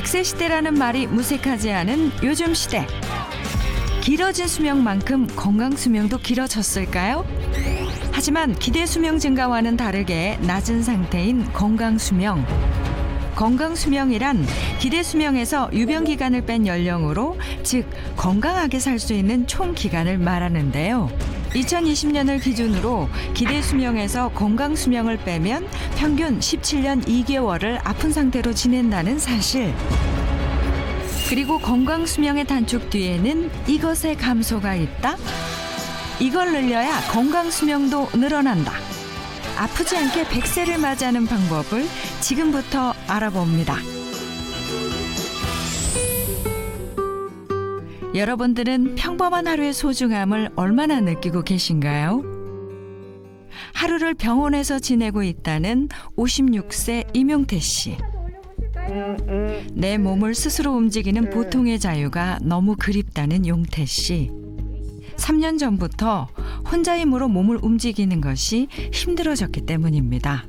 100세 시대라는 말이 무색하지 않은 요즘 시대. 길어진 수명만큼 건강 수명도 길어졌을까요? 하지만 기대 수명 증가와는 다르게 낮은 상태인 건강 수명. 건강 수명이란 기대 수명에서 유병 기간을 뺀 연령으로, 즉 건강하게 살 수 있는 총 기간을 말하는데요. 2020년을 기준으로 기대 수명에서 건강 수명을 빼면 평균 17년 2개월을 아픈 상태로 지낸다는 사실. 그리고 건강 수명의 단축 뒤에는 이것의 감소가 있다. 이걸 늘려야 건강 수명도 늘어난다. 아프지 않게 100세를 맞이하는 방법을 지금부터 알아봅니다. 여러분들은 평범한 하루의 소중함을 얼마나 느끼고 계신가요? 하루를 병원에서 지내고 있다는 56세 임용태 씨. 내 몸을 스스로 움직이는 보통의 자유가 너무 그립다는 용태 씨. 3년 전부터 혼자 힘으로 몸을 움직이는 것이 힘들어졌기 때문입니다.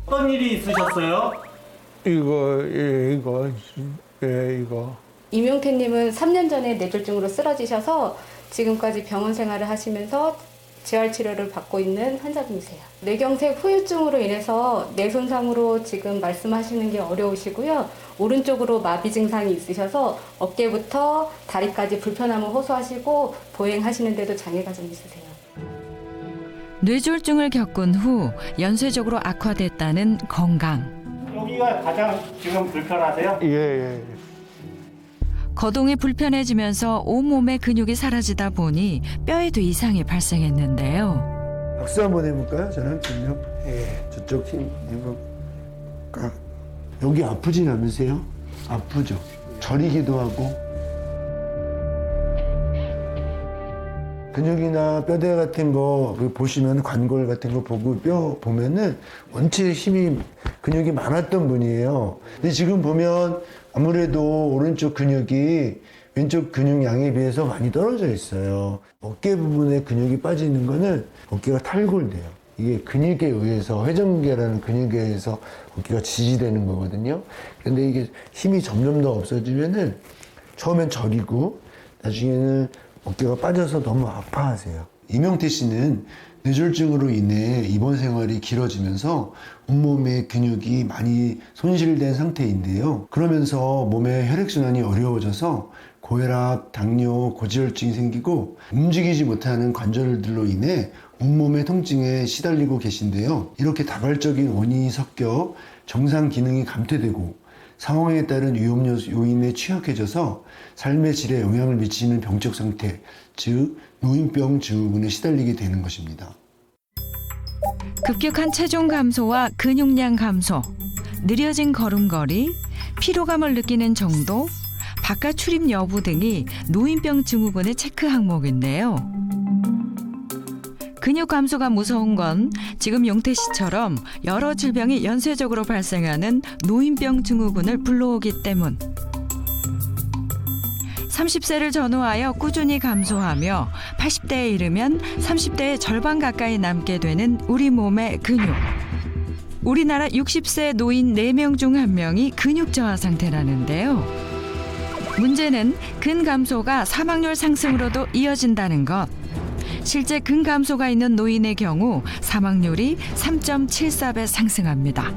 어떤 일이 있으셨어요? 이거. 임용태님은 3년 전에 뇌졸중으로 쓰러지셔서 지금까지 병원 생활을 하시면서 재활 치료를 받고 있는 환자분이세요. 뇌경색 후유증으로 인해서 뇌 손상으로 지금 말씀하시는 게 어려우시고요. 오른쪽으로 마비 증상이 있으셔서 어깨부터 다리까지 불편함을 호소하시고 보행하시는데도 장애가 좀 있으세요. 뇌졸중을 겪은 후 연쇄적으로 악화됐다는 건강. 여기가 가장 지금 불편하세요? 예. 거동이 불편해지면서 온몸의 근육이 사라지다 보니 뼈에도 이상이 발생했는데요. 박수 한번 해볼까요? 저랑 근력. 저쪽 힘 해볼까? 여기 아프진 않으세요? 아프죠? 저리기도 하고. 근육이나 뼈대 같은 거 보시면 관골 같은 거 보고 뼈 보면은 원체 근육이 많았던 분이에요. 근데 지금 보면 아무래도 오른쪽 근육이 왼쪽 근육량에 비해서 많이 떨어져 있어요. 어깨 부분에 근육이 빠지는 거는 어깨가 탈골돼요. 이게 근육에 의해서, 회전근개라는 근육에 의해서 어깨가 지지되는 거거든요. 근데 이게 힘이 점점 더 없어지면은 처음엔 저리고 나중에는 어깨가 빠져서 너무 아파하세요. 임용태 씨는 뇌졸중으로 인해 입원 생활이 길어지면서 온몸의 근육이 많이 손실된 상태인데요. 그러면서 몸의 혈액순환이 어려워져서 고혈압, 당뇨, 고지혈증이 생기고 움직이지 못하는 관절들로 인해 온몸의 통증에 시달리고 계신데요. 이렇게 다발적인 원인이 섞여 정상 기능이 감퇴되고 상황에 따른 위험 요인에 취약해져서 삶의 질에 영향을 미치는 병적 상태, 즉 노인병 증후군에 시달리게 되는 것입니다. 급격한 체중 감소와 근육량 감소, 느려진 걸음걸이, 피로감을 느끼는 정도, 바깥 출입 여부 등이 노인병 증후군의 체크 항목인데요. 근육 감소가 무서운 건 지금 용태 씨처럼 여러 질병이 연쇄적으로 발생하는 노인병 증후군을 불러오기 때문. 30세를 전후하여 꾸준히 감소하며 80대에 이르면 30대의 절반 가까이 남게 되는 우리 몸의 근육. 우리나라 60세 노인 4명 중 1명이 근육 저하 상태라는데요. 문제는 근 감소가 사망률 상승으로도 이어진다는 것. 실제 근 감소가 있는 노인의 경우 사망률이 3.74배 상승합니다.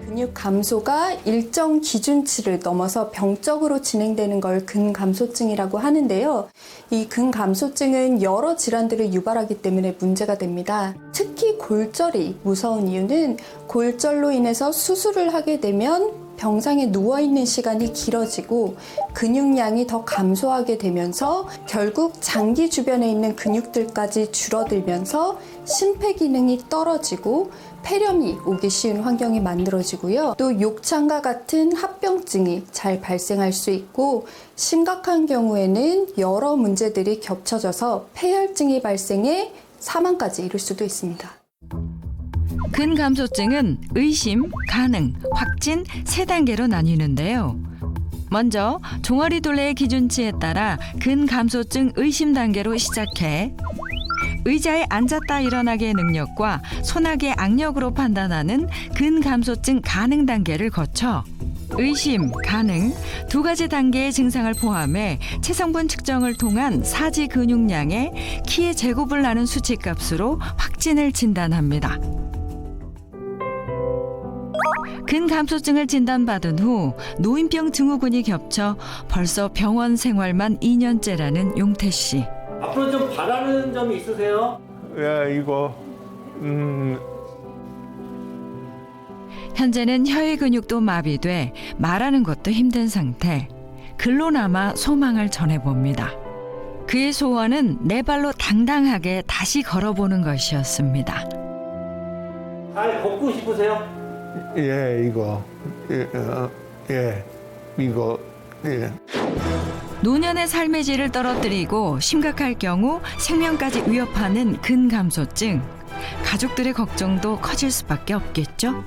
근육 감소가 일정 기준치를 넘어서 병적으로 진행되는 걸 근감소증이라고 하는데요. 이 근감소증은 여러 질환들을 유발하기 때문에 문제가 됩니다. 특히 골절이 무서운 이유는 골절로 인해서 수술을 하게 되면 병상에 누워있는 시간이 길어지고 근육량이 더 감소하게 되면서 결국 장기 주변에 있는 근육들까지 줄어들면서 심폐기능이 떨어지고 폐렴이 오기 쉬운 환경이 만들어지고요. 또 욕창과 같은 합병증이 잘 발생할 수 있고 심각한 경우에는 여러 문제들이 겹쳐져서 폐혈증이 발생해 사망까지 이를 수도 있습니다. 근감소증은 의심, 가능, 확진 3단계로 나뉘는데요. 먼저 종아리 둘레의 기준치에 따라 근감소증 의심 단계로 시작해 의자에 앉았다 일어나기의 능력과 소나기의 악력으로 판단하는 근감소증 가능 단계를 거쳐 의심, 가능 두 가지 단계의 증상을 포함해 체성분 측정을 통한 사지 근육량의 키의 제곱을 나눈 수치값으로 확진을 진단합니다. 근감소증을 진단받은 후 노인병 증후군이 겹쳐 벌써 병원 생활만 2년째라는 용태 씨. 앞으로 좀 바라는 점이 있으세요? 현재는 혀의 근육도 마비돼 말하는 것도 힘든 상태. 글로나마 소망을 전해봅니다. 그의 소원은 네 발로 당당하게 다시 걸어보는 것이었습니다. 잘 걷고 싶으세요? 이거. 노년의 삶의 질을 떨어뜨리고 심각할 경우 생명까지 위협하는 근감소증. 가족들의 걱정도 커질 수밖에 없겠죠.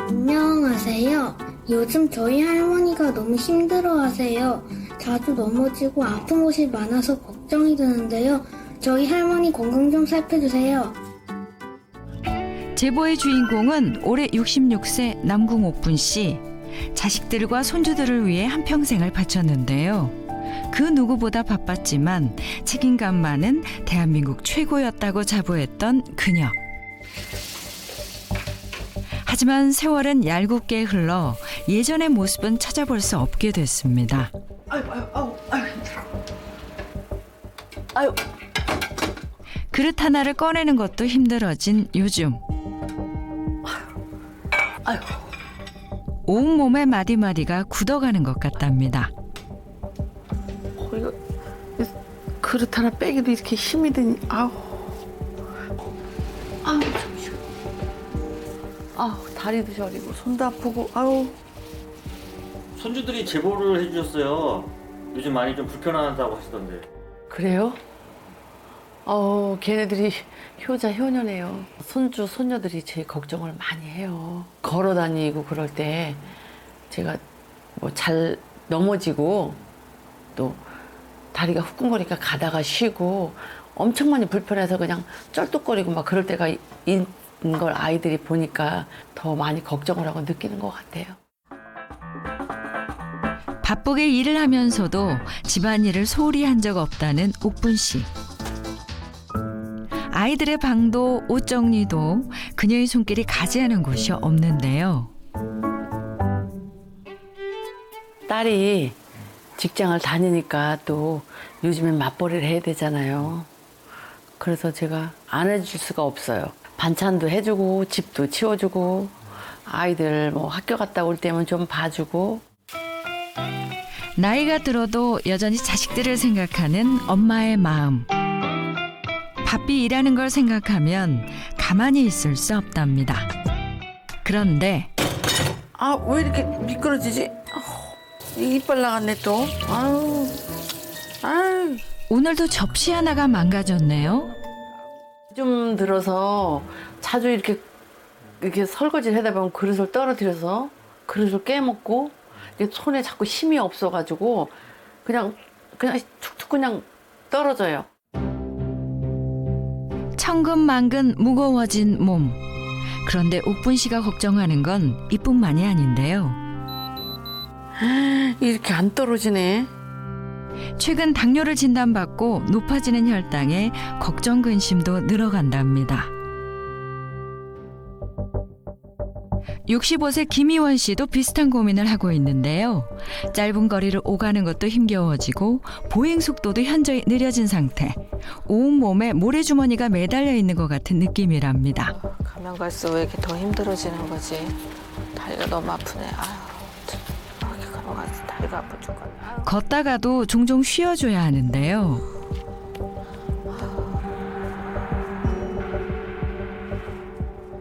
안녕하세요. 요즘 저희 할머니가 너무 힘들어하세요. 자주 넘어지고 아픈 곳이 많아서 걱정이 되는데요. 저희 할머니 건강 좀 살펴주세요. 제보의 주인공은 올해 66세 남궁 옥분 씨. 자식들과 손주들을 위해 한평생을 바쳤는데요. 그 누구보다 바빴지만 책임감만은 대한민국 최고였다고 자부했던 그녀. 하지만 세월은 얄궂게 흘러 예전의 모습은 찾아볼 수 없게 됐습니다. 그릇 하나를 꺼내는 것도 힘들어진 요즘. 온몸의 마디마디가 굳어가는 것 같답니다. 이거 그릇 하나 빼기도 이렇게 힘이 드니 잠시만. 다리도 저리고 손도 아프고 손주들이 제보를 해주셨어요. 요즘 많이 좀 불편하다고 하시던데. 그래요? 걔네들이 효자 효녀네요. 손주 손녀들이 제 걱정을 많이 해요. 걸어 다니고 그럴 때 제가 뭐 잘 넘어지고 또 다리가 후끈거리니까 가다가 쉬고 엄청 많이 불편해서 그냥 쩔뚝거리고 막 그럴 때가 있는 걸 아이들이 보니까 더 많이 걱정을 하고 느끼는 것 같아요. 바쁘게 일을 하면서도 집안일을 소홀히 한 적 없다는 옥분 씨. 아이들의 방도 옷 정리도 그녀의 손길이 가지 않은 곳이 없는데요. 딸이 직장을 다니니까 또 요즘엔 맞벌이를 해야 되잖아요. 그래서 제가 안 해줄 수가 없어요. 반찬도 해주고 집도 치워주고 아이들 뭐 학교 갔다 올 때면 좀 봐주고. 나이가 들어도 여전히 자식들을 생각하는 엄마의 마음. 바삐 일하는 걸 생각하면 가만히 있을 수 없답니다. 그런데 왜 이렇게 미끄러지지? 이빨 나갔네 또. 오늘도 접시 하나가 망가졌네요. 좀 들어서 자주 이렇게 설거지를 하다 보면 그릇을 떨어뜨려서 그릇을 깨먹고 손에 자꾸 힘이 없어가지고 그냥 툭툭 그냥 떨어져요. 천근만근 무거워진 몸. 그런데 옥분 씨가 걱정하는 건 이뿐만이 아닌데요. 이렇게 안 떨어지네. 최근 당뇨를 진단받고 높아지는 혈당에 걱정 근심도 늘어간답니다. 65세 김희원 씨도 비슷한 고민을 하고 있는데요. 짧은 거리를 오가는 것도 힘겨워지고 보행 속도도 현저히 느려진 상태. 온몸에 모래주머니가 매달려 있는 것 같은 느낌이랍니다. 가면 갈수록 왜 이렇게 더 힘들어지는 거지? 다리가 너무 아프네. 여기 걸어가서 다리가 아파 죽겠네. 걷다가도 종종 쉬어줘야 하는데요.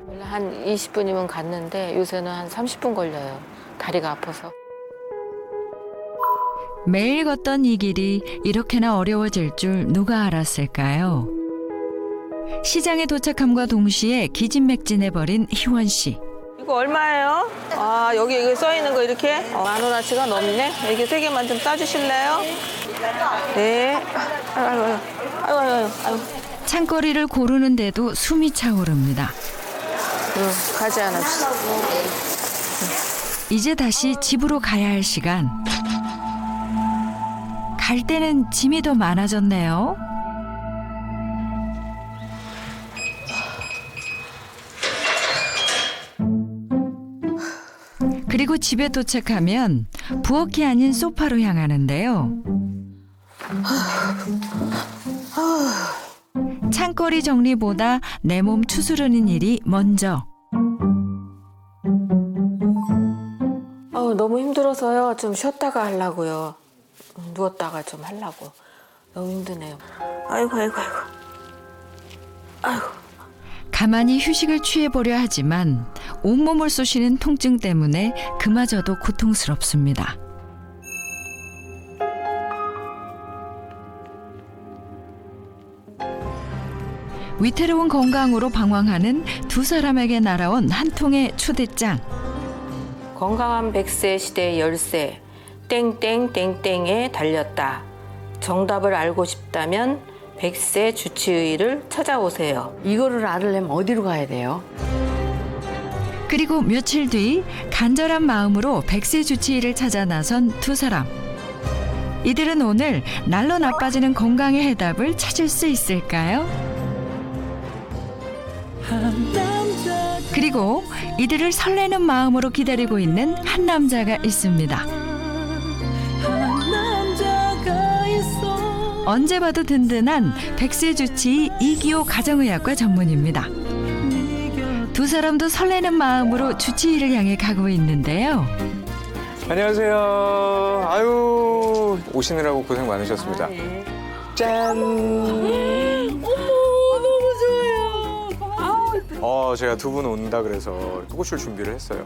원래 한 20분이면 갔는데 요새는 한 30분 걸려요. 다리가 아파서. 매일 걷던 이 길이 이렇게나 어려워질 줄 누가 알았을까요? 시장에 도착함과 동시에 기진맥진해버린 희원 씨. 이거 얼마예요? 여기 이거 써 있는 거 이렇게 10,000원어치가 넘네. 이렇게 3개만 좀 따주실래요? 네. 아이고. 창거리를 고르는데도 숨이 차오릅니다. 가지 않읍시다. 이제 다시 집으로 가야 할 시간. 갈 때는 짐이 더 많아졌네요. 그리고 집에 도착하면 부엌이 아닌 소파로 향하는데요. 창거리 정리보다 내 몸 추스르는 일이 먼저. 너무 힘들어서요. 좀 쉬었다가 하려고요. 누웠다가 좀 하려고. 너무 힘드네요. 아이고. 가만히 휴식을 취해보려 하지만 온몸을 쑤시는 통증 때문에 그마저도 고통스럽습니다. 위태로운 건강으로 방황하는 두 사람에게 날아온 한 통의 초대장. 건강한 100세 시대 열쇠 땡땡땡땡에 달렸다. 정답을 알고 싶다면 100세 주치의를 찾아오세요. 이거를 알으려면 어디로 가야 돼요? 그리고 며칠 뒤 간절한 마음으로 100세 주치의를 찾아 나선 두 사람. 이들은 오늘 날로 나빠지는 건강의 해답을 찾을 수 있을까요? 그리고 이들을 설레는 마음으로 기다리고 있는 한 남자가 있습니다. 언제 봐도 든든한 100세 주치의 이기호 가정의학과 전문입니다. 두 사람도 설레는 마음으로 주치의를 향해 가고 있는데요. 안녕하세요. 아유, 오시느라고 고생 많으셨습니다. 짠! 제가 두 분 온다 그래서 꽃을 준비를 했어요.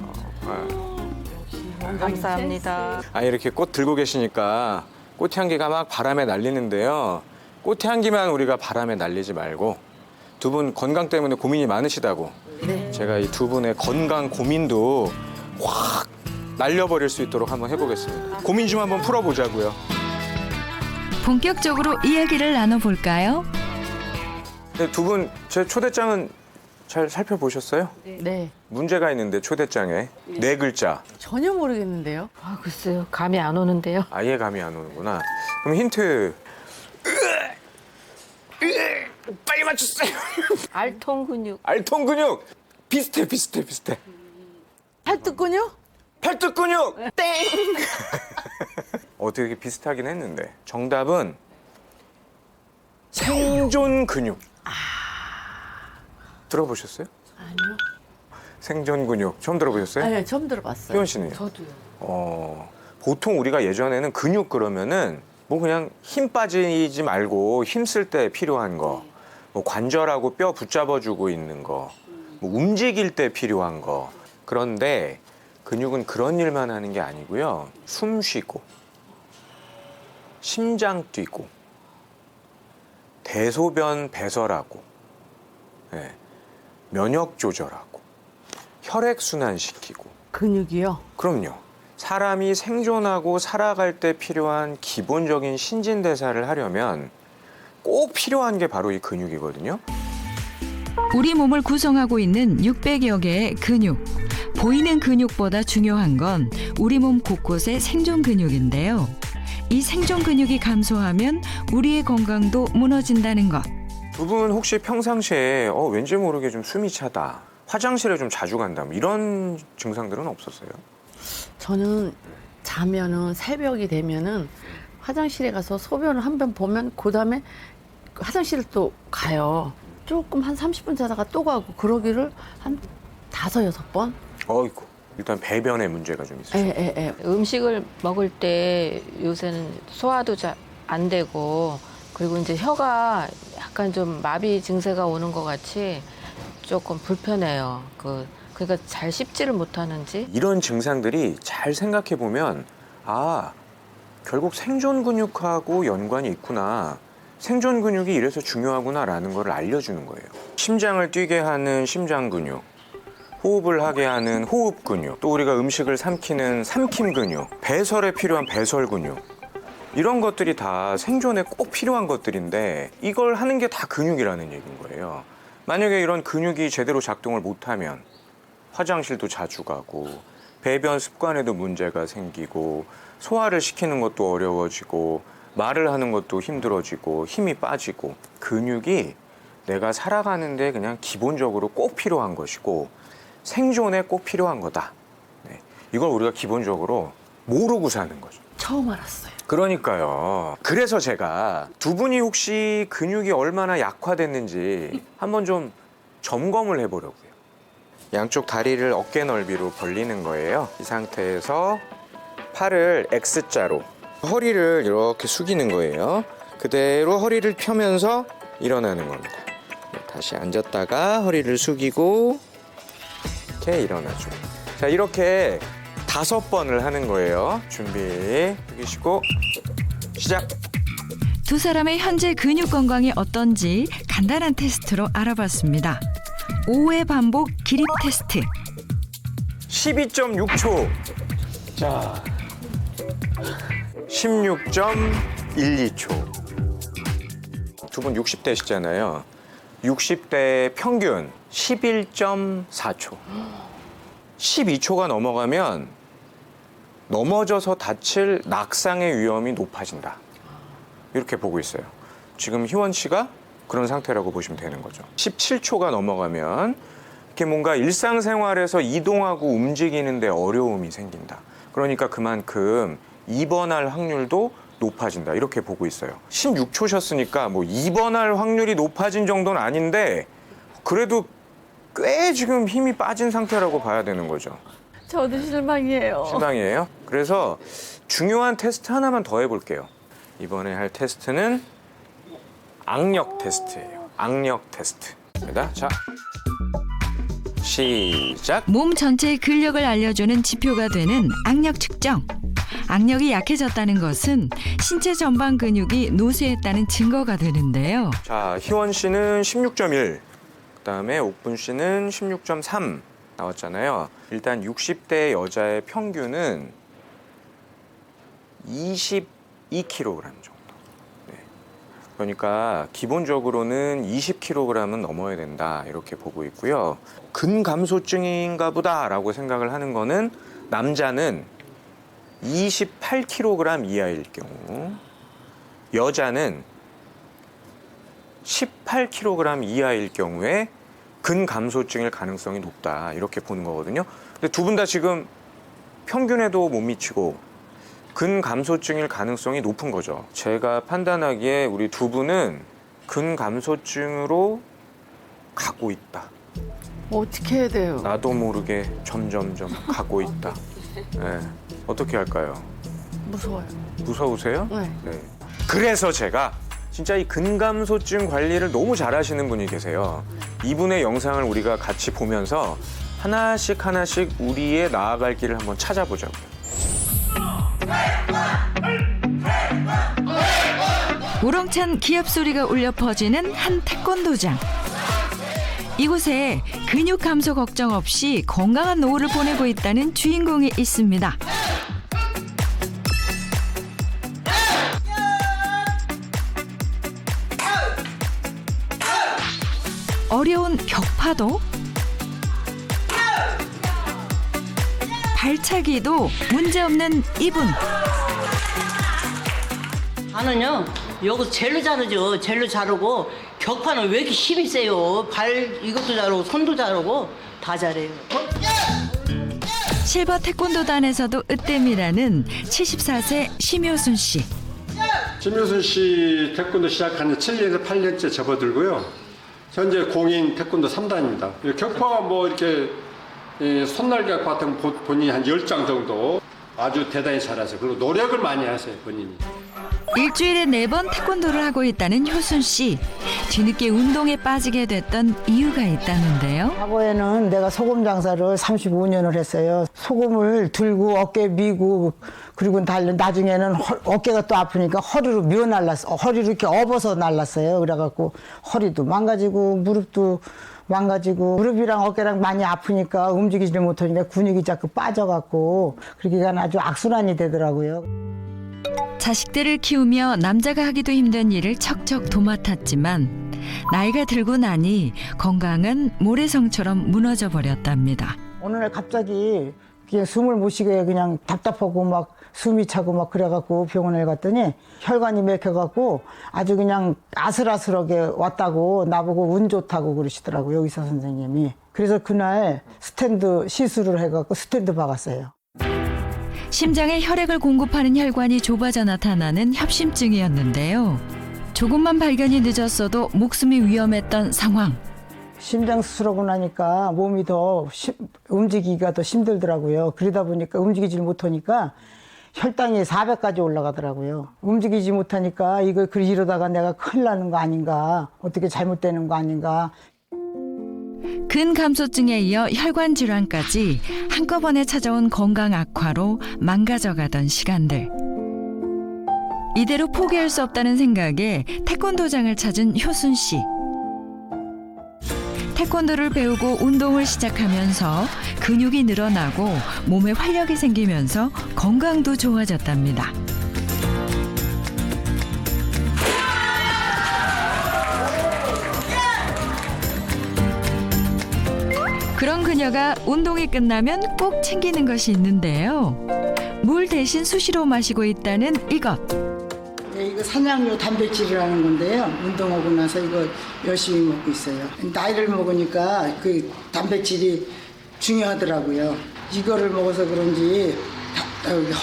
감사합니다. 이렇게 꽃 들고 계시니까 꽃향기가 막 바람에 날리는데요. 꽃향기만 우리가 바람에 날리지 말고 두 분 건강 때문에 고민이 많으시다고. 네. 제가 이 두 분의 건강 고민도 확 날려버릴 수 있도록 한번 해보겠습니다. 고민 좀 한번 풀어보자고요. 본격적으로 이야기를 나눠볼까요? 두 분 제 초대장은 잘 살펴보셨어요? 네. 문제가 있는데 초대장에 네 글자. 전혀 모르겠는데요. 글쎄요. 감이 안 오는데요. 아예 감이 안 오는구나. 그럼 힌트. 빨리 맞추세요. 알통 근육. 알통 근육. 비슷해. 팔뚝 근육? 팔뚝 근육. 땡. 어떻게 비슷하긴 했는데 정답은 생존 근육. 들어보셨어요? 아니요. 생존 근육 처음 들어보셨어요? 아니요, 처음 들어봤어요. 효연 씨는요? 저도요. 보통 우리가 예전에는 근육 그러면은 뭐 그냥 힘 빠지지 말고 힘 쓸 때 필요한 거, 뭐 관절하고 뼈 붙잡아주고 있는 거, 뭐 움직일 때 필요한 거. 그런데 근육은 그런 일만 하는 게 아니고요. 숨 쉬고, 심장 뛰고, 대소변 배설하고, 면역 조절하고, 혈액 순환시키고. 근육이요? 그럼요. 사람이 생존하고 살아갈 때 필요한 기본적인 신진대사를 하려면 꼭 필요한 게 바로 이 근육이거든요. 우리 몸을 구성하고 있는 600여 개의 근육. 보이는 근육보다 중요한 건 우리 몸 곳곳의 생존 근육인데요. 이 생존 근육이 감소하면 우리의 건강도 무너진다는 것. 두 분 혹시 평상시에 왠지 모르게 좀 숨이 차다, 화장실에 좀 자주 간다, 뭐 이런 증상들은 없었어요? 저는 자면은 새벽이 되면은 화장실에 가서 소변을 한 번 보면 그다음에 화장실을 또 가요. 조금 한 30분 자다가 또 가고 그러기를 한 5, 6번? 어이구, 일단 배변에 문제가 좀 있어요. 음식을 먹을 때 요새는 소화도 잘 안 되고 그리고 이제 혀가 약간 좀 마비 증세가 오는 것 같이 조금 불편해요. 그러니까 잘 씹지를 못하는지. 이런 증상들이 잘 생각해 보면 결국 생존 근육하고 연관이 있구나. 생존 근육이 이래서 중요하구나라는 걸 알려주는 거예요. 심장을 뛰게 하는 심장 근육, 호흡을 하게 하는 호흡 근육, 또 우리가 음식을 삼키는 삼킴 근육, 배설에 필요한 배설 근육, 이런 것들이 다 생존에 꼭 필요한 것들인데 이걸 하는 게 다 근육이라는 얘기인 거예요. 만약에 이런 근육이 제대로 작동을 못하면 화장실도 자주 가고 배변 습관에도 문제가 생기고 소화를 시키는 것도 어려워지고 말을 하는 것도 힘들어지고 힘이 빠지고 근육이 내가 살아가는데 그냥 기본적으로 꼭 필요한 것이고 생존에 꼭 필요한 거다. 네. 이걸 우리가 기본적으로 모르고 사는 거죠. 처음 알았어요. 그러니까요. 그래서 제가 두 분이 혹시 근육이 얼마나 약화됐는지 한번 좀 점검을 해보려고요. 양쪽 다리를 어깨 넓이로 벌리는 거예요. 이 상태에서 팔을 X자로 허리를 이렇게 숙이는 거예요. 그대로 허리를 펴면서 일어나는 겁니다. 다시 앉았다가 허리를 숙이고 이렇게 일어나죠. 자, 이렇게 5번을 하는 거예요. 준비, 숙이시고 시작. 두 사람의 현재 근육 건강이 어떤지 간단한 테스트로 알아봤습니다. 5회 반복 기립 테스트. 12.6초. 자, 16.12초. 두 분 60대시잖아요. 60대 평균 11.4초. 12초가 넘어가면 넘어져서 다칠 낙상의 위험이 높아진다. 이렇게 보고 있어요. 지금 희원 씨가 그런 상태라고 보시면 되는 거죠. 17초가 넘어가면 이렇게 뭔가 일상생활에서 이동하고 움직이는데 어려움이 생긴다. 그러니까 그만큼 입원할 확률도 높아진다. 이렇게 보고 있어요. 16초셨으니까 뭐 입원할 확률이 높아진 정도는 아닌데 그래도 꽤 지금 힘이 빠진 상태라고 봐야 되는 거죠. 저도 실망이에요. 실망이에요? 그래서 중요한 테스트 하나만 더 해볼게요. 이번에 할 테스트는 악력 테스트예요. 악력 테스트입니다. 자, 시작. 몸 전체의 근력을 알려주는 지표가 되는 악력 측정. 악력이 약해졌다는 것은 신체 전반 근육이 노쇠했다는 증거가 되는데요. 자, 희원 씨는 16.1, 그다음에 옥분 씨는 16.3 나왔잖아요. 일단 60대 여자의 평균은 22kg 정도. 네. 그러니까 기본적으로는 20kg은 넘어야 된다 이렇게 보고 있고요. 근감소증인가 보다라고 생각을 하는 거는 남자는 28kg 이하일 경우, 여자는 18kg 이하일 경우에 근감소증일 가능성이 높다 이렇게 보는 거거든요. 근데 두 분 다 지금 평균에도 못 미치고 근감소증일 가능성이 높은 거죠. 제가 판단하기에 우리 두 분은 근감소증으로 가고 있다. 어떻게 해야 돼요? 나도 모르게 점점점 가고 있다. 네. 어떻게 할까요? 무서워요. 무서우세요? 네. 네. 그래서 제가 진짜 이 근감소증 관리를 너무 잘하시는 분이 계세요. 이분의 영상을 우리가 같이 보면서 하나씩 우리의 나아갈 길을 한번 찾아보자고요. 우렁찬 기합 소리가 울려 퍼지는 한 태권도장. 이곳에 근육 감소 걱정 없이 건강한 노후를 보내고 있다는 주인공이 있습니다. 어려운 격파도, 발차기도 문제없는 이분. 나는요 여기 젤로 자르죠. 젤로 자르고 격파는 왜 이렇게 힘이 세요. 발 이것도 자르고 손도 자르고 다 잘해요. 실버 태권도단에서도 으뜸이라는 74세 심효순 씨. 심효순 씨 태권도 시작한 지 7년에서 8년째 접어들고요. 현재 공인 태권도 3단입니다. 격파가 뭐 이렇게 손날 격파 같은 거 본인이 한 10장 정도 아주 대단히 잘하세요. 그리고 노력을 많이 하세요, 본인이. 일주일에 4번 태권도를 하고 있다는 효순 씨. 뒤늦게 운동에 빠지게 됐던 이유가 있다는데요. 과거에는 내가 소금 장사를 35년을 했어요. 소금을 들고 어깨 미고 그리고 나중에는 어깨가 또 아프니까 허리로 미어 날랐어. 허리를 이렇게 업어서 날랐어요. 그래갖고 허리도 망가지고 무릎도 망가지고 무릎이랑 어깨랑 많이 아프니까 움직이지를 못하니까 근육이 자꾸 빠져갖고 그러니까 아주 악순환이 되더라고요. 자식들을 키우며 남자가 하기도 힘든 일을 척척 도맡았지만 나이가 들고 나니 건강은 모래성처럼 무너져 버렸답니다. 어느 날 갑자기 그냥 숨을 못 쉬게 그냥 답답하고 막 숨이 차고 막 그래갖고 병원에 갔더니 혈관이 막혀갖고 아주 그냥 아슬아슬하게 왔다고 나보고 운 좋다고 그러시더라고요, 의사 선생님이. 그래서 그날 스텐드 시술을 해갖고 스텐드 박았어요. 심장에 혈액을 공급하는 혈관이 좁아져 나타나는 협심증이었는데요. 조금만 발견이 늦었어도 목숨이 위험했던 상황. 심장 수술하고 나니까 몸이 더 움직이기가 더 힘들더라고요. 그러다 보니까 움직이질 못하니까 혈당이 400까지 올라가더라고요. 움직이지 못하니까 이러다가 내가 큰일 나는 거 아닌가, 어떻게 잘못되는 거 아닌가. 근감소증에 이어 혈관 질환까지 한꺼번에 찾아온 건강 악화로 망가져가던 시간들. 이대로 포기할 수 없다는 생각에 태권도장을 찾은 효순 씨. 태권도를 배우고 운동을 시작하면서 근육이 늘어나고 몸에 활력이 생기면서 건강도 좋아졌답니다. 그런 그녀가 운동이 끝나면 꼭 챙기는 것이 있는데요. 물 대신 수시로 마시고 있다는 이것. 네, 이거 산양류 단백질이라는 건데요. 운동하고 나서 이거 열심히 먹고 있어요. 나이를 먹으니까 그 단백질이 중요하더라고요. 이거를 먹어서 그런지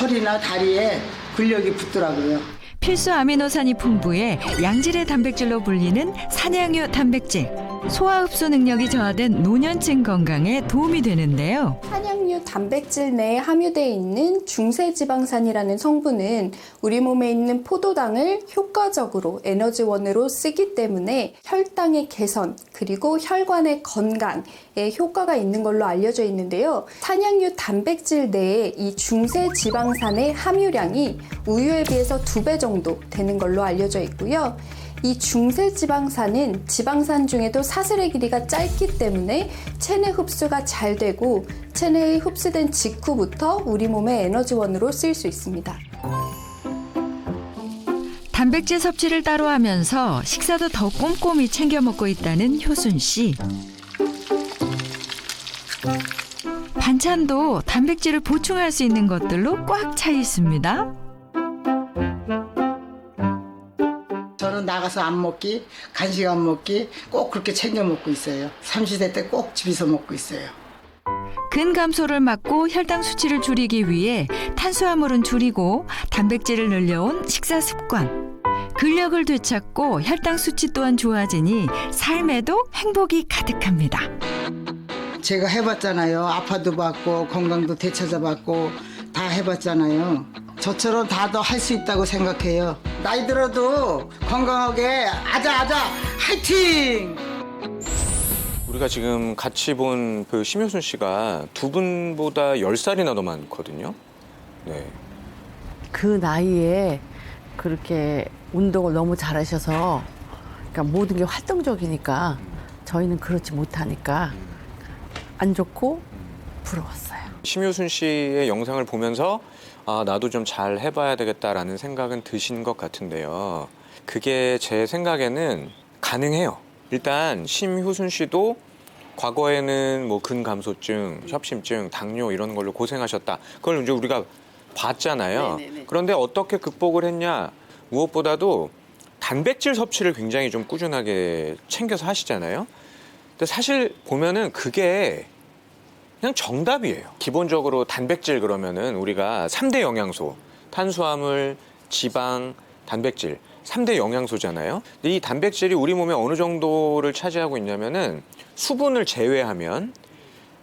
허리나 다리에 근력이 붙더라고요. 필수 아미노산이 풍부해 양질의 단백질로 불리는 산양유 단백질. 소화 흡수 능력이 저하된 노년층 건강에 도움이 되는데요. 산양유 단백질 내에 함유되어 있는 중세지방산이라는 성분은 우리 몸에 있는 포도당을 효과적으로 에너지원으로 쓰기 때문에 혈당의 개선 그리고 혈관의 건강에 효과가 있는 걸로 알려져 있는데요. 산양유 단백질 내에 이 중세지방산의 함유량이 우유에 비해서 2배 정도 되는 걸로 알려져 있고요. 이 중세지방산은 지방산 중에도 사슬의 길이가 짧기 때문에 체내 흡수가 잘 되고 체내에 흡수된 직후부터 우리 몸의 에너지원으로 쓰일 수 있습니다. 단백질 섭취를 따로 하면서 식사도 더 꼼꼼히 챙겨 먹고 있다는 효순 씨. 반찬도 단백질을 보충할 수 있는 것들로 꽉 차 있습니다. 저는 나가서 안 먹기, 간식 안 먹기 꼭 그렇게 챙겨 먹고 있어요. 삼시세 때 꼭 집에서 먹고 있어요. 근감소를 막고 혈당 수치를 줄이기 위해 탄수화물은 줄이고 단백질을 늘려온 식사 습관. 근력을 되찾고 혈당 수치 또한 좋아지니 삶에도 행복이 가득합니다. 제가 해봤잖아요. 아파도 받고 건강도 되찾아봤고 다 해봤잖아요. 저처럼 다도 할 수 있다고 생각해요. 나이 들어도 건강하게 아자 화이팅! 우리가 지금 같이 본 그 심효순 씨가 두 분보다 10살이나 더 많거든요. 네. 그 나이에 그렇게 운동을 너무 잘하셔서 그러니까 모든 게 활동적이니까 저희는 그렇지 못하니까 안 좋고 부러웠어요. 심효순 씨의 영상을 보면서 아, 나도 좀 잘 해봐야 되겠다라는 생각은 드신 것 같은데요. 그게 제 생각에는 가능해요. 일단 심효순 씨도 과거에는 뭐 근감소증, 협심증, 당뇨 이런 걸로 고생하셨다. 그걸 이제 우리가 봤잖아요. 네네네. 그런데 어떻게 극복을 했냐? 무엇보다도 단백질 섭취를 굉장히 좀 꾸준하게 챙겨서 하시잖아요. 근데 사실 보면은 그게 그냥 정답이에요. 기본적으로 단백질 그러면은 우리가 3대 영양소, 탄수화물, 지방, 단백질 3대 영양소잖아요. 근데 이 단백질이 우리 몸에 어느 정도를 차지하고 있냐면은 수분을 제외하면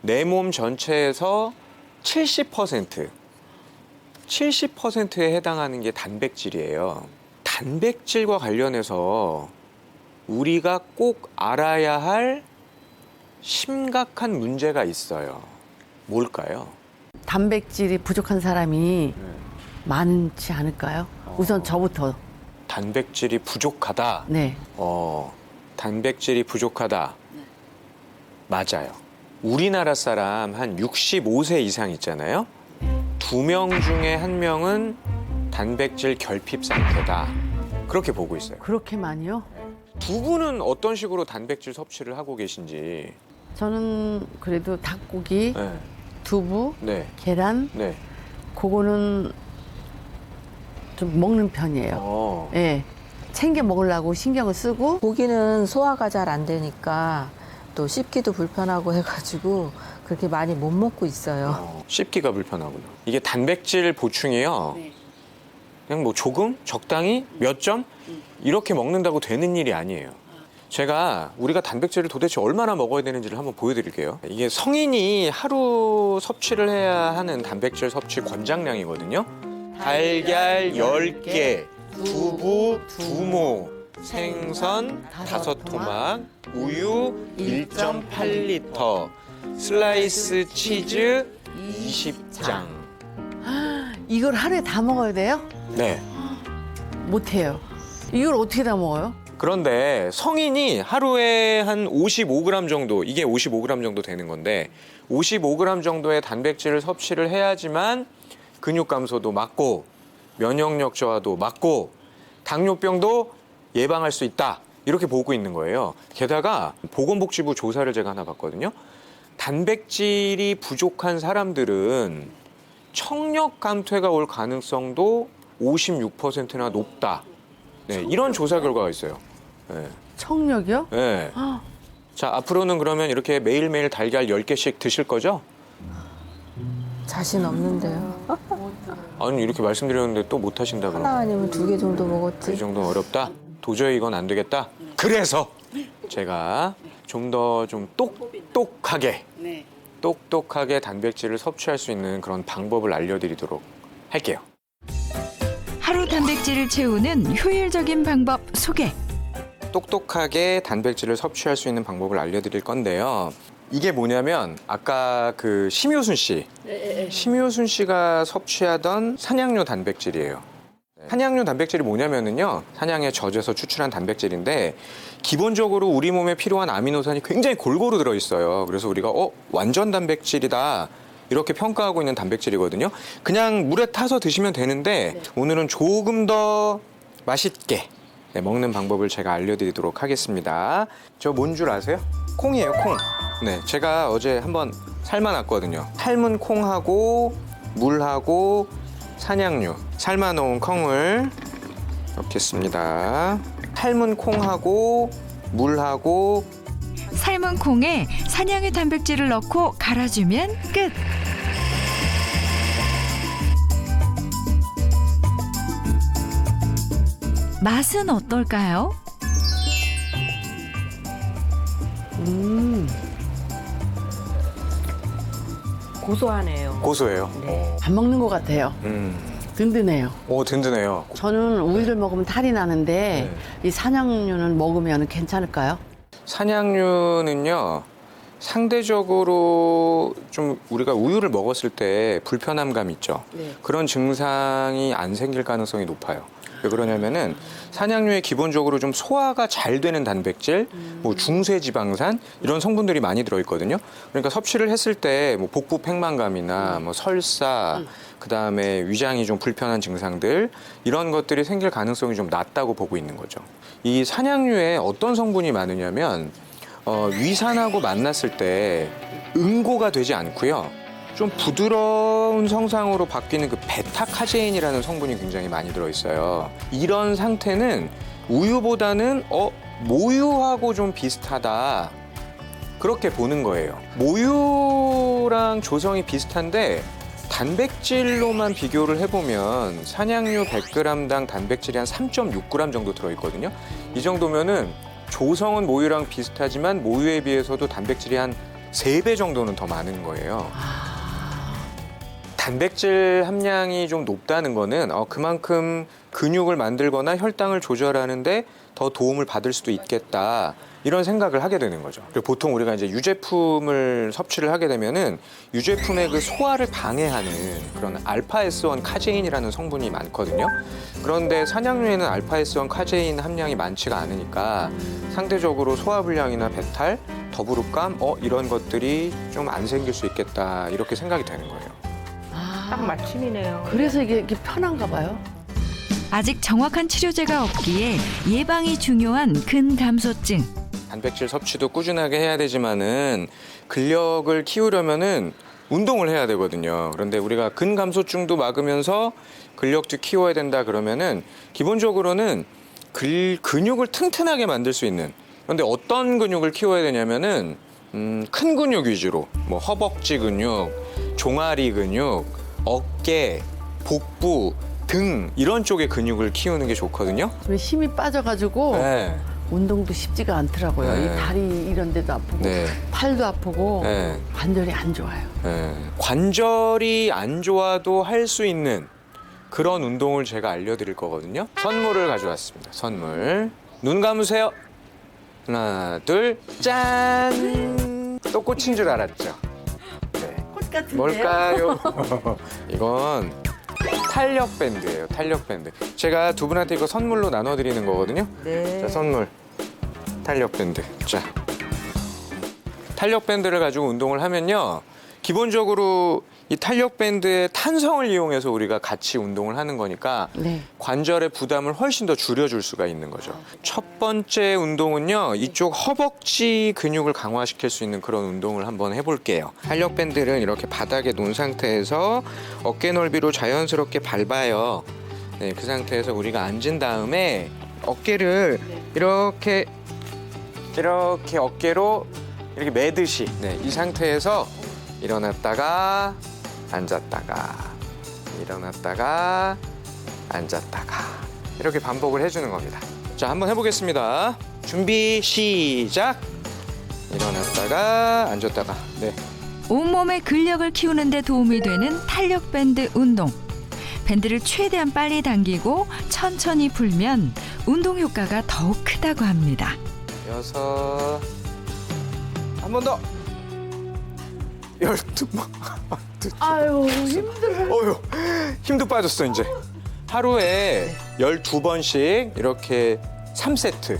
내 몸 전체에서 70%에 해당하는 게 단백질이에요. 단백질과 관련해서 우리가 꼭 알아야 할 심각한 문제가 있어요. 뭘까요? 단백질이 부족한 사람이 많지 않을까요? 우선 저부터. 단백질이 부족하다. 네. 단백질이 부족하다. 맞아요. 우리나라 사람 한 65세 이상 있잖아요. 2명 중에 1명은 단백질 결핍 상태다. 그렇게 보고 있어요. 그렇게 많이요? 두 분은 어떤 식으로 단백질 섭취를 하고 계신지. 저는 그래도 닭고기, 네. 두부, 네. 계란, 네. 그거는 좀 먹는 편이에요. 예. 챙겨 먹으려고 신경을 쓰고. 고기는 소화가 잘 안 되니까 또 씹기도 불편하고 해가지고 그렇게 많이 못 먹고 있어요. 씹기가 불편하군요. 이게 단백질 보충이요. 그냥 뭐 조금, 적당히, 몇 점 이렇게 먹는다고 되는 일이 아니에요. 제가 우리가 단백질을 도대체 얼마나 먹어야 되는지를 한번 보여드릴게요. 이게 성인이 하루 섭취를 해야 하는 단백질 섭취 권장량이거든요. 달걀 10개, 두부 2모, 생선 5토막, 우유 1.8리터, 슬라이스 치즈 20장. 이걸 하루에 다 먹어야 돼요? 네. 못해요. 이걸 어떻게 다 먹어요? 그런데 성인이 하루에 한 55g 정도, 이게 55g 정도 되는 건데 55g 정도의 단백질을 섭취를 해야지만 근육 감소도 막고 면역력 저하도 막고 당뇨병도 예방할 수 있다. 이렇게 보고 있는 거예요. 게다가 보건복지부 조사를 제가 하나 봤거든요. 단백질이 부족한 사람들은 청력 감퇴가 올 가능성도 56%나 높다. 네, 이런 조사 결과가 있어요. 네. 청력이요? 네. 자, 앞으로는 그러면 이렇게 매일매일 달걀 10개씩 드실 거죠? 자신 없는데요. 아니, 이렇게 말씀드렸는데 또 못 하신다 그러면. 하나 아니면 2개 정도 먹었지. 이 정도는 어렵다? 도저히 이건 안 되겠다? 그래서 제가 좀 더 좀 똑똑하게 단백질을 섭취할 수 있는 그런 방법을 알려드리도록 할게요. 하루 단백질을 채우는 효율적인 방법 소개. 똑똑하게 단백질을 섭취할 수 있는 방법을 알려드릴 건데요. 이게 뭐냐면 아까 그 심효순 씨가 섭취하던 사냥류 단백질이에요. 사냥류 단백질이 뭐냐면은요, 사냥에 젖에서 추출한 단백질인데 기본적으로 우리 몸에 필요한 아미노산이 굉장히 골고루 들어있어요. 그래서 우리가 완전 단백질이다 이렇게 평가하고 있는 단백질이거든요. 그냥 물에 타서 드시면 되는데 오늘은 조금 더 맛있게 먹는 방법을 제가 알려드리도록 하겠습니다. 저 뭔 줄 아세요? 콩이에요, 콩. 네, 제가 어제 한번 삶아놨거든요. 삶은 콩하고 물하고 사냥류, 삶아놓은 콩을 넣겠습니다. 삶은 콩하고 물하고 삶은 콩에 사냥의 단백질을 넣고 갈아주면 끝. 맛은 어떨까요? 고소하네요. 고소해요. 밥 먹는 것 같아요. 든든해요. 오, 든든해요. 저는 우유를 먹으면 탈이 나는데 이 사냥류는 먹으면 괜찮을까요? 사냥류는요, 상대적으로 좀 우리가 우유를 먹었을 때 불편함감 있죠. 그런 증상이 안 생길 가능성이 높아요. 왜 그러냐면은 사냥류에 기본적으로 좀 소화가 잘 되는 단백질, 뭐 중세지방산 이런 성분들이 많이 들어있거든요. 그러니까 섭취를 했을 때 뭐 복부 팽만감이나 뭐 설사, 그다음에 위장이 좀 불편한 증상들 이런 것들이 생길 가능성이 좀 낮다고 보고 있는 거죠. 이 사냥류에 어떤 성분이 많으냐면 위산하고 만났을 때 응고가 되지 않고요. 좀 부드러운 성상으로 바뀌는 그 베타카제인이라는 성분이 굉장히 많이 들어있어요. 이런 상태는 우유보다는 모유하고 좀 비슷하다. 그렇게 보는 거예요. 모유랑 조성이 비슷한데 단백질로만 비교를 해보면 사냥류 100g당 단백질이 한 3.6g 정도 들어있거든요. 이 정도면은 조성은 모유랑 비슷하지만 모유에 비해서도 단백질이 한 3배 정도는 더 많은 거예요. 단백질 함량이 좀 높다는 거는 그만큼 근육을 만들거나 혈당을 조절하는데 더 도움을 받을 수도 있겠다. 이런 생각을 하게 되는 거죠. 그리고 보통 우리가 이제 유제품을 섭취를 하게 되면은 유제품의 그 소화를 방해하는 그런 알파 S1 카제인이라는 성분이 많거든요. 그런데 사냥류에는 알파 S1 카제인 함량이 많지가 않으니까 상대적으로 소화불량이나 배탈, 더부룩감, 이런 것들이 좀 안 생길 수 있겠다. 이렇게 생각이 되는 거예요. 딱 맞춤이네요. 그래서 이게 편한가 봐요. 아직 정확한 치료제가 없기에 예방이 중요한 근감소증. 단백질 섭취도 꾸준하게 해야 되지만은 근력을 키우려면은 운동을 해야 되거든요. 그런데 우리가 근감소증도 막으면서 근력도 키워야 된다 그러면은 기본적으로는 근육을 튼튼하게 만들 수 있는, 그런데 어떤 근육을 키워야 되냐면은 큰 근육 위주로, 뭐 허벅지 근육, 종아리 근육, 어깨, 복부, 등 이런 쪽의 근육을 키우는 게 좋거든요. 힘이 빠져가지고 네. 운동도 쉽지가 않더라고요. 네. 이 다리 이런 데도 아프고 네. 팔도 아프고 네. 관절이 안 좋아요. 관절이 안 좋아도 할 수 있는 그런 운동을 제가 알려드릴 거거든요. 선물을 가져왔습니다. 선물. 눈 감으세요. 하나, 둘, 짠! 또 꽃인 줄 알았죠? 네. 꽃 같은데요? 뭘까요? 이건 탄력 밴드예요. 탄력 밴드. 제가 두 분한테 이거 선물로 나눠드리는 거거든요. 네. 자, 선물. 탄력 밴드. 자, 탄력 밴드를 가지고 운동을 하면요, 기본적으로 이 탄력 밴드의 탄성을 이용해서 우리가 같이 운동을 하는 거니까 네. 관절의 부담을 훨씬 더 줄여줄 수가 있는 거죠. 첫 번째 운동은요, 이쪽 허벅지 근육을 강화시킬 수 있는 그런 운동을 한번 해볼게요. 탄력 밴드를 이렇게 바닥에 놓은 상태에서 어깨 넓이로 자연스럽게 밟아요. 네, 그 상태에서 우리가 앉은 다음에 어깨를 이렇게 어깨로 이렇게 매듯이, 네, 이 상태에서 일어났다가 앉았다가 일어났다가 앉았다가 이렇게 반복을 해주는 겁니다. 자, 한번 해보겠습니다. 준비 시작. 일어났다가 앉았다가. 네. 온몸의 근력을 키우는 데 도움이 되는 탄력 밴드 운동. 밴드를 최대한 빨리 당기고 천천히 풀면 운동 효과가 더욱 크다고 합니다. 6. 한 번 더. 12번. 아유, 힘들어. 어휴, 힘도 빠졌어 이제. 하루에 12번씩 이렇게 3세트.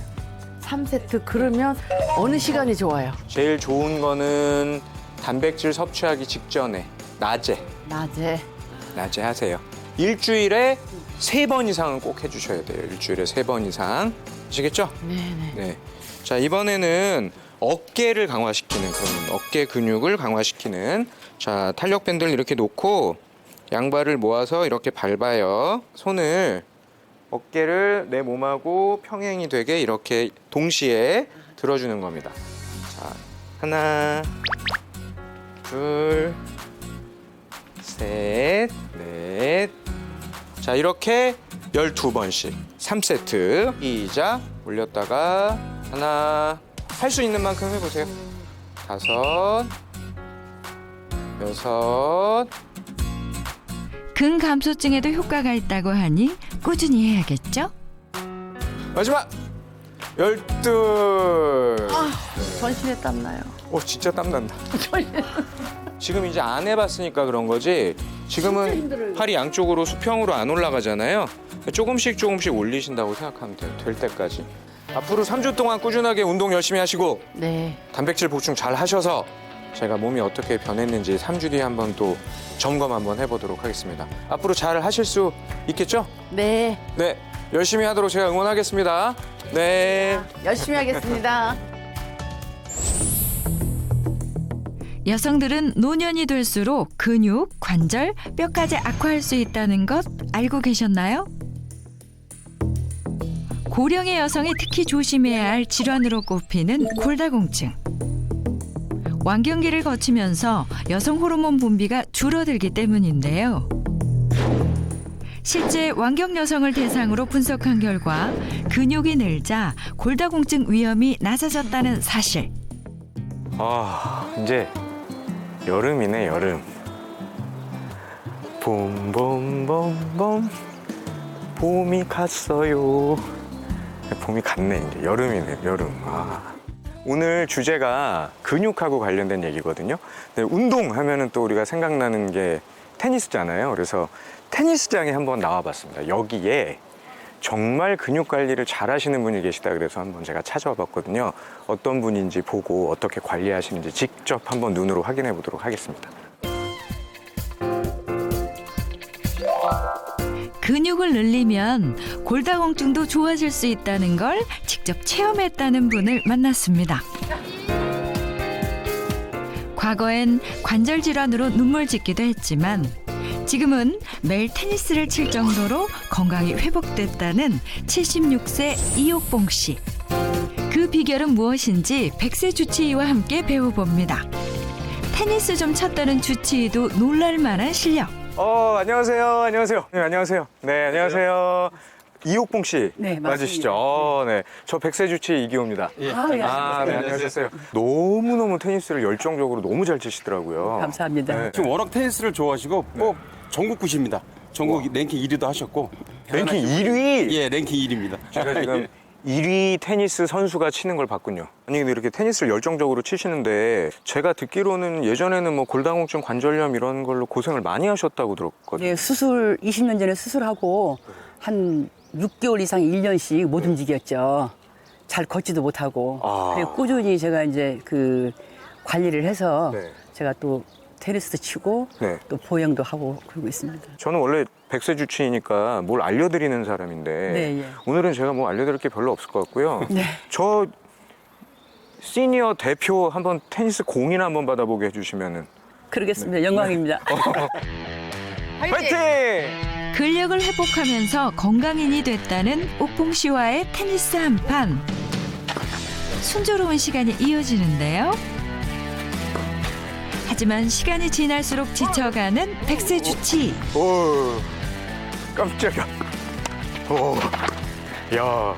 3세트 그러면 어느 시간이 좋아요? 제일 좋은 거는 단백질 섭취하기 직전에 낮에 하세요. 일주일에 3번 이상은 꼭 해주셔야 돼요. 일주일에 3번 이상. 아시겠죠? 네네. 네. 자, 이번에는 어깨를 강화시키는, 그런 어깨 근육을 강화시키는, 자, 탄력 밴드를 이렇게 놓고 양발을 모아서 이렇게 밟아요. 손을, 어깨를 내 몸하고 평행이 되게 이렇게 동시에 들어주는 겁니다. 자, 하나, 둘, 셋, 넷. 자, 이렇게 12번씩 3세트. 시작. 올렸다가 하나, 할 수 있는 만큼 해보세요. 5, 6. 근감소증에도 효과가 있다고 하니 꾸준히 해야겠죠? 마지막 12. 전신에 땀나요. 진짜 땀난다. 지금 이제 안 해봤으니까 그런 거지, 지금은 팔이 양쪽으로 수평으로 안 올라가잖아요. 조금씩 올리신다고 생각하면 돼요. 될 때까지. 앞으로 3주 동안 꾸준하게 운동 열심히 하시고, 네. 단백질 보충 잘 하셔서 제가 몸이 어떻게 변했는지 3주 뒤에 한번 또 점검 한번 해보도록 하겠습니다. 앞으로 잘 하실 수 있겠죠? 네. 네, 열심히 하도록 제가 응원하겠습니다. 네. 열심히 하겠습니다. 여성들은 노년이 될수록 근육, 관절, 뼈까지 악화할 수 있다는 것 알고 계셨나요? 고령의 여성이 특히 조심해야 할 질환으로 꼽히는 골다공증. 완경기를 거치면서 여성 호르몬 분비가 줄어들기 때문인데요. 실제 완경 여성을 대상으로 분석한 결과 근육이 늘자 골다공증 위험이 낮아졌다는 사실. 이제 여름이네, 여름. 봄봄봄봄 봄이 갔어요. 봄이 갔네, 이제 여름이네, 여름. 오늘 주제가 근육하고 관련된 얘기거든요. 근데 운동하면은 또 우리가 생각나는 게 테니스잖아요. 그래서 테니스장에 한번 나와봤습니다. 여기에 정말 근육 관리를 잘 하시는 분이 계시다 그래서 한번 제가 찾아와 봤거든요. 어떤 분인지 보고 어떻게 관리하시는지 직접 한번 눈으로 확인해 보도록 하겠습니다. 근육을 늘리면 골다공증도 좋아질 수 있다는 걸 직접 체험했다는 분을 만났습니다. 과거엔 관절 질환으로 눈물 짓기도 했지만 지금은 매일 테니스를 칠 정도로 건강이 회복됐다는 76세 이옥봉 씨. 그 비결은 무엇인지 백세 주치의와 함께 배워봅니다. 테니스 좀 쳤다는 주치의도 놀랄만한 실력. 안녕하세요. 안녕하세요. 네, 안녕하세요. 네, 안녕하세요. 이옥봉 씨 네, 맞으시죠? 네. 저 백세주치 이기호입니다. 예. 네, 안녕하세요. 너무너무 테니스를 열정적으로 너무 잘 치시더라고요. 감사합니다. 네. 지금 워낙 테니스를 좋아하시고 꼭 전국구십니다. 전국 랭킹 1위도 하셨고. 랭킹 1위? 예, 랭킹 1위입니다. 제가 지금 1위 테니스 선수가 치는 걸 봤군요. 아니 근데 이렇게 테니스를 열정적으로 치시는데 제가 듣기로는 예전에는 뭐 골다공증, 관절염 이런 걸로 고생을 많이 하셨다고 들었거든요. 네, 20년 전에 수술하고 한 6개월 이상 1년씩 못 움직였죠. 잘 걷지도 못하고. 그래서 꾸준히 제가 이제 그 관리를 해서 제가 또 테니스도 치고 또 보행도 하고 그러고 있습니다. 저는 원래 백세 주치의니까 뭘 알려드리는 사람인데 네, 예. 오늘은 제가 뭐 알려드릴 게 별로 없을 것 같고요. 네. 저 시니어 대표 한번 테니스 공이나 한번 받아보게 해주시면은. 그러겠습니다. 영광입니다. 화이팅! 근력을 회복하면서 건강인이 됐다는 옥봉 씨와의 테니스 한판. 순조로운 시간이 이어지는데요. 하지만 시간이 지날수록 지쳐가는 백세 주치의. 오, 깜짝이야. 오, 야.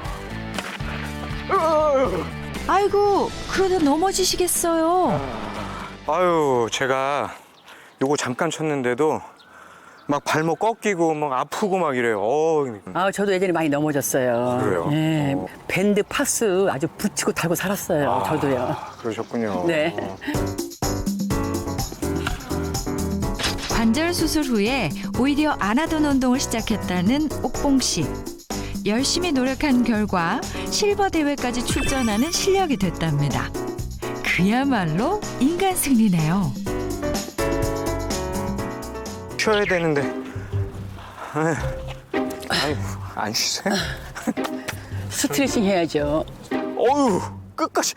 아이고, 그러다 넘어지시겠어요. 아유, 제가 요거 잠깐 쳤는데도 막 발목 꺾이고 막 아프고 막 이래요. 저도 예전에 많이 넘어졌어요. 그래요? 네, 밴드 파스 아주 붙이고 달고 살았어요. 저도요. 그러셨군요. 네. 관절 수술 후에 오히려 안 하던 운동을 시작했다는 옥봉 씨. 열심히 노력한 결과 실버 대회까지 출전하는 실력이 됐답니다. 그야말로 인간 승리네요. 쉬어야 되는데. 아니, 안 쉬세요? 스트레칭 해야죠. 어휴, 끝까지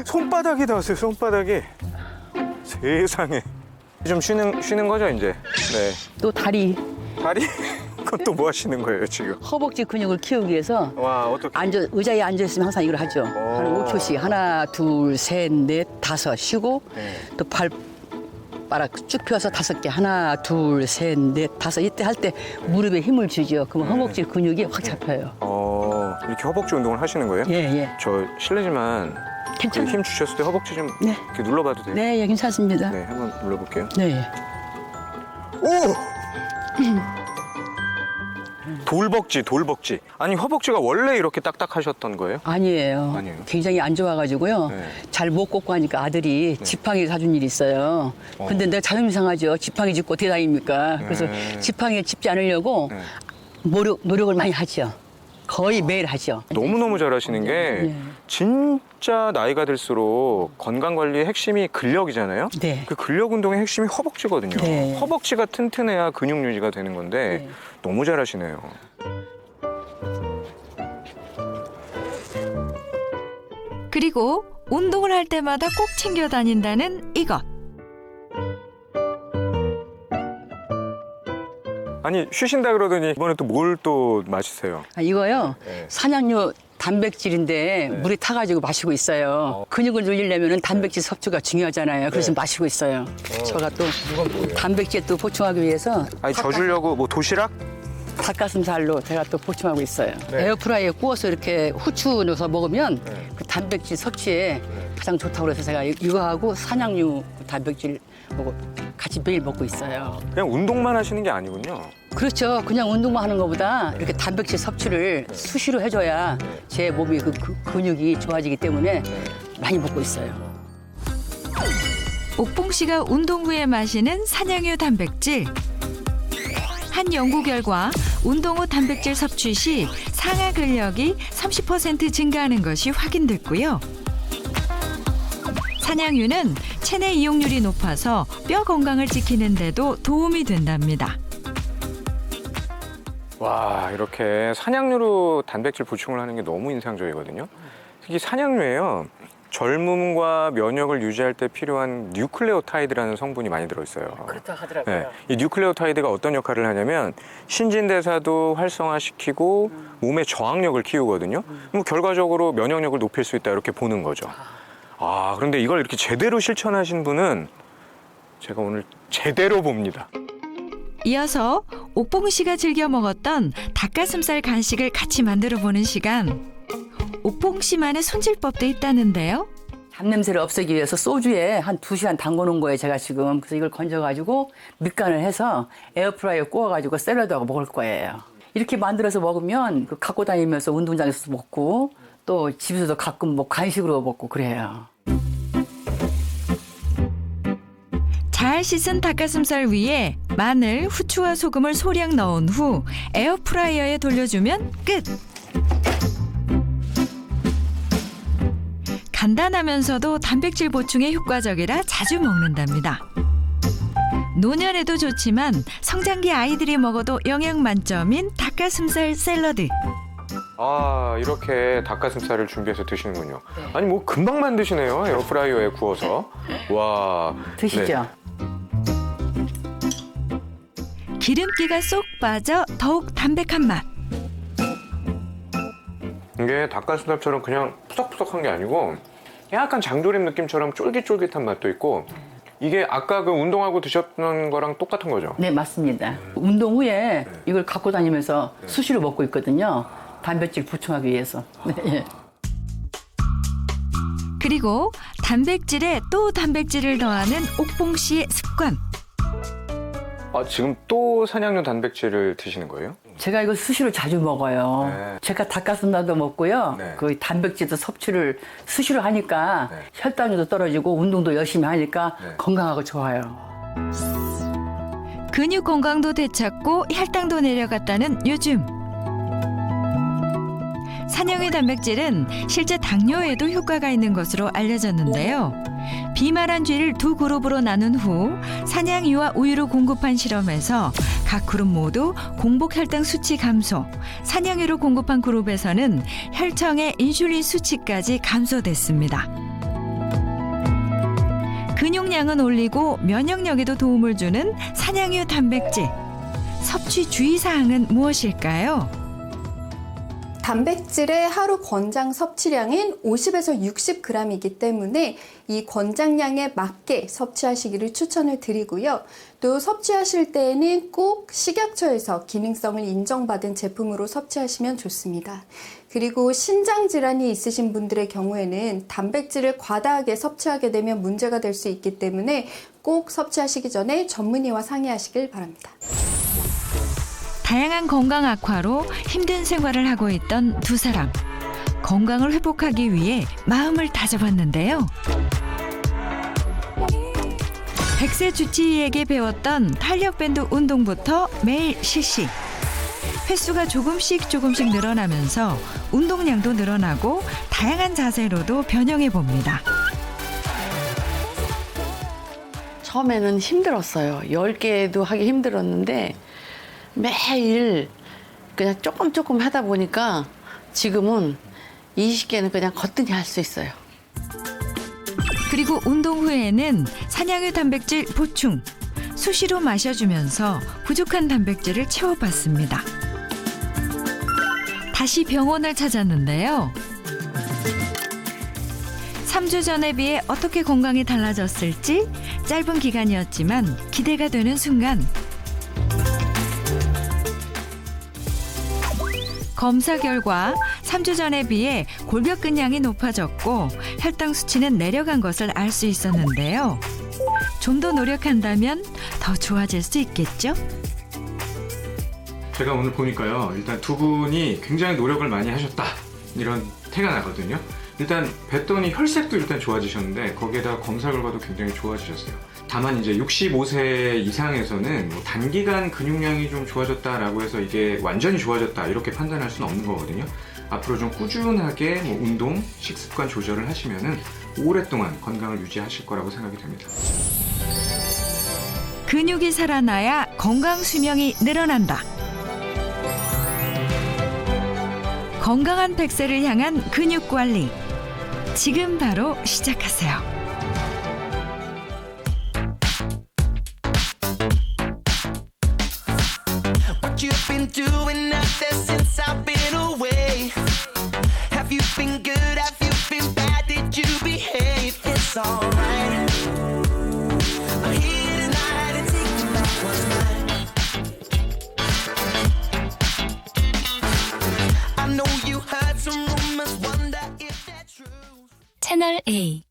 손바닥이 닿았어요. 손바닥이. 세상에. 좀 쉬는 거죠, 이제? 네. 또 다리. 다리? 그건 또 뭐 하시는 거예요, 지금? 허벅지 근육을 키우기 위해서 와, 어떻게? 의자에 앉아있으면 항상 이걸 하죠. 한 5초씩. 하나, 둘, 셋, 넷, 다섯 쉬고 또 발바닥 쭉 펴서 5개. 하나, 둘, 셋, 넷, 다섯. 이때 할 때 무릎에 힘을 주죠. 그러면 허벅지 근육이 확 잡혀요. 이렇게 허벅지 운동을 하시는 거예요? 예. 저 실례지만 괜찮아요. 힘 주셨을 때 허벅지 좀 이렇게 눌러봐도 돼요? 네, 예, 괜찮습니다. 네, 한번 눌러볼게요. 네. 오! 돌벅지. 아니, 허벅지가 원래 이렇게 딱딱하셨던 거예요? 아니에요. 굉장히 안 좋아가지고요. 잘 못 걷고 하니까 아들이 지팡이 사준 일이 있어요. 근데 내가 자존심 상하죠. 지팡이 짚고 어떻게 다닙니까? 그래서 지팡이에 짚지 않으려고 노력을 많이 하죠. 거의 매일 하죠. 너무너무 잘하시는 게 진짜 나이가 들수록 건강관리의 핵심이 근력이잖아요. 네. 그 근력 운동의 핵심이 허벅지거든요. 네. 허벅지가 튼튼해야 근육 유지가 되는 건데 너무 잘하시네요. 그리고 운동을 할 때마다 꼭 챙겨 다닌다는 이것. 아니, 쉬신다 그러더니 이번에 또 뭘 또 마시세요? 이거요. 산양류 단백질인데 물에 타가지고 마시고 있어요. 근육을 늘리려면 단백질 섭취가 중요하잖아요. 그래서 마시고 있어요. 제가 또 단백질 또 보충하기 위해서 아니, 져주려고 뭐 도시락? 닭가슴살로 제가 또 보충하고 있어요. 에어프라이어에 구워서 이렇게 후추 넣어서 먹으면 그 단백질 섭취에 가장 좋다고 그래서 제가 이거하고 산양류 단백질 같이 매일 먹고 있어요. 그냥 운동만 하시는 게 아니군요. 그렇죠. 그냥 운동만 하는 것보다 이렇게 단백질 섭취를 수시로 해줘야 제 몸이 그 근육이 좋아지기 때문에 많이 먹고 있어요. 옥봉 씨가 운동 후에 마시는 산양유 단백질. 한 연구 결과 운동 후 단백질 섭취 시 상하 근력이 30% 증가하는 것이 확인됐고요. 산양유는 체내 이용률이 높아서 뼈 건강을 지키는 데도 도움이 된답니다. 와, 이렇게 산양류로 단백질 보충을 하는 게 너무 인상적이거든요. 특히 산양류에요. 젊음과 면역을 유지할 때 필요한 뉴클레오타이드라는 성분이 많이 들어있어요. 그렇다 하더라고요. 네, 이 뉴클레오타이드가 어떤 역할을 하냐면 신진대사도 활성화시키고 몸의 저항력을 키우거든요. 그럼 결과적으로 면역력을 높일 수 있다 이렇게 보는 거죠. 아, 그런데 이걸 이렇게 제대로 실천하신 분은 제가 오늘 제대로 봅니다. 이어서 옥봉 씨가 즐겨 먹었던 닭가슴살 간식을 같이 만들어 보는 시간. 옥봉 씨만의 손질법도 있다는데요. 잡냄새를 없애기 위해서 소주에 한 2시간 담궈 놓은 거예요, 제가 지금. 그래서 이걸 건져가지고 밑간을 해서 에어프라이어에 구워가지고 샐러드하고 먹을 거예요. 이렇게 만들어서 먹으면 갖고 다니면서 운동장에서도 먹고 또 집에서도 가끔 뭐 간식으로 먹고 그래요. 잘 씻은 닭가슴살 위에 마늘, 후추와 소금을 소량 넣은 후 에어프라이어에 돌려주면 끝! 간단하면서도 단백질 보충에 효과적이라 자주 먹는답니다. 노년에도 좋지만 성장기 아이들이 먹어도 영양 만점인 닭가슴살 샐러드. 아, 이렇게 닭가슴살을 준비해서 드시는군요. 아니, 뭐 금방 만드시네요. 에어프라이어에 구워서. 와. 드시죠. 기름기가 쏙 빠져 더욱 담백한 맛. 이게 닭가슴살처럼 그냥 푸석푸석한 게 아니고 약간 장조림 느낌처럼 쫄깃쫄깃한 맛도 있고 이게 아까 그 운동하고 드셨던 거랑 똑같은 거죠? 네, 맞습니다. 운동 후에 이걸 갖고 다니면서 수시로 먹고 있거든요. 단백질 보충하기 위해서. 네. 그리고 단백질에 또 단백질을 더하는 옥봉 씨의 습관. 아, 지금 또 산양류 단백질을 드시는 거예요? 제가 이거 수시로 자주 먹어요. 네. 제가 닭가슴살도 먹고요. 네. 그 단백질도 섭취를 수시로 하니까 네. 혈당도 떨어지고 운동도 열심히 하니까 네. 건강하고 좋아요. 근육 건강도 되찾고 혈당도 내려갔다는 요즘. 산양류 단백질은 실제 당뇨에도 효과가 있는 것으로 알려졌는데요. 비말한쥐를 두 그룹으로 나눈 후 산양유와 우유를 공급한 실험에서 각 그룹 모두 공복 혈당 수치 감소, 산양유를 공급한 그룹에서는 혈청의 인슐린 수치까지 감소됐습니다. 근육량은 올리고 면역력에도 도움을 주는 산양유 단백질. 섭취 주의사항은 무엇일까요? 단백질의 하루 권장 섭취량은 50에서 60g이기 때문에 이 권장량에 맞게 섭취하시기를 추천을 드리고요. 또 섭취하실 때에는 꼭 식약처에서 기능성을 인정받은 제품으로 섭취하시면 좋습니다. 그리고 신장 질환이 있으신 분들의 경우에는 단백질을 과다하게 섭취하게 되면 문제가 될 수 있기 때문에 꼭 섭취하시기 전에 전문의와 상의하시길 바랍니다. 다양한 건강 악화로 힘든 생활을 하고 있던 두 사람. 건강을 회복하기 위해 마음을 다져봤는데요. 100세 주치의에게 배웠던 탄력밴드 운동부터 매일 실시. 횟수가 조금씩 늘어나면서 운동량도 늘어나고 다양한 자세로도 변형해 봅니다. 처음에는 힘들었어요. 10개도 하기 힘들었는데 매일 그냥 조금 하다 보니까 지금은 20개는 그냥 거뜬히 할 수 있어요. 그리고 운동 후에는 산양유 단백질 보충, 수시로 마셔주면서 부족한 단백질을 채워봤습니다. 다시 병원을 찾았는데요. 3주 전에 비해 어떻게 건강이 달라졌을지 짧은 기간이었지만 기대가 되는 순간 검사 결과 3주 전에 비해 골격근량이 높아졌고 혈당 수치는 내려간 것을 알 수 있었는데요. 좀 더 노력한다면 더 좋아질 수 있겠죠? 제가 오늘 보니까요. 일단 두 분이 굉장히 노력을 많이 하셨다. 이런 태가 나거든요. 일단 뵀더니 혈색도 일단 좋아지셨는데 거기에다가 검사 결과도 굉장히 좋아지셨어요. 다만 이제 65세 이상에서는 뭐 단기간 근육량이 좀 좋아졌다라고 해서 이게 완전히 좋아졌다 이렇게 판단할 수는 없는 거거든요. 앞으로 좀 꾸준하게 뭐 운동, 식습관 조절을 하시면은 오랫동안 건강을 유지하실 거라고 생각이 됩니다. 근육이 살아나야 건강 수명이 늘어난다. 건강한 100세를 향한 근육 관리. 지금 바로 시작하세요. What you've been doing out there since I've been away? Have you been good? Have you been bad? Did you behave? It's alright. I'm here tonight and taking back what's mine. I know you heard some rumors, wonder if they're true. 채널 A